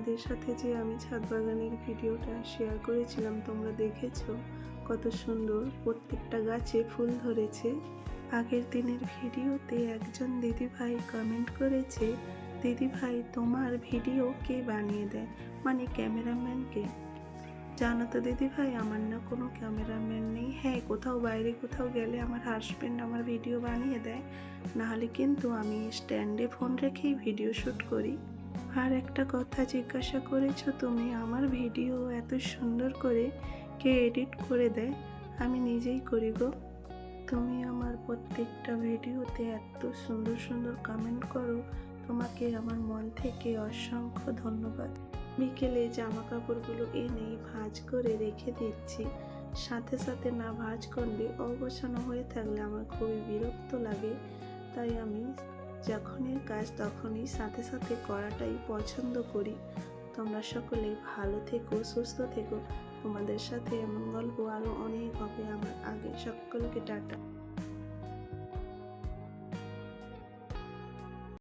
তোমাদের সাথে যে আমি ছাদ বাগানের ভিডিওটা শেয়ার করেছিলাম, তোমরা দেখেছো কত সুন্দর প্রত্যেকটা গাছে ফুল ধরেছে। আগের দিনের ভিডিওতে একজন দিদিভাই কমেন্ট করেছে, দিদিভাই তোমার ভিডিও কে বানিয়ে দেয়, মানে ক্যামেরাম্যানকে। জানো তো দিদিভাই, আমার না কোনো ক্যামেরাম্যান নেই। হ্যাঁ, কোথাও বাইরে কোথাও গেলে আমার হাজব্যান্ড আমার ভিডিও বানিয়ে দেয়, নাহলে কিন্তু আমি স্ট্যান্ডে ফোন রেখেই ভিডিও শ্যুট করি। আর একটা কথা জিজ্ঞাসা করেছো তুমি, আমার ভিডিও এত সুন্দর করে কে এডিট করে দেয়? আমি নিজেই করি গো। তুমি আমার প্রত্যেকটা ভিডিওতে এত সুন্দর সুন্দর কমেন্ট করো, তোমাকে আমার মন থেকে অসংখ্য ধন্যবাদ। বিকেলে জামা কাপড়গুলো এনে ভাঁজ করে রেখে দিচ্ছি। সাথে সাথে না ভাঁজ করলে অগোছানো হয়ে থাকলে আমার খুবই বিরক্ত লাগে, তাই আমি যখনের কাজ তখনই সাথে সাথে করাটাই পছন্দ করি। তোমরা সকলে ভালো থেকো, সুস্থ থেকো। তোমাদের সাথে এমন গল্প আরও অনেক হবে আমার আগে। সকলকে টাটা।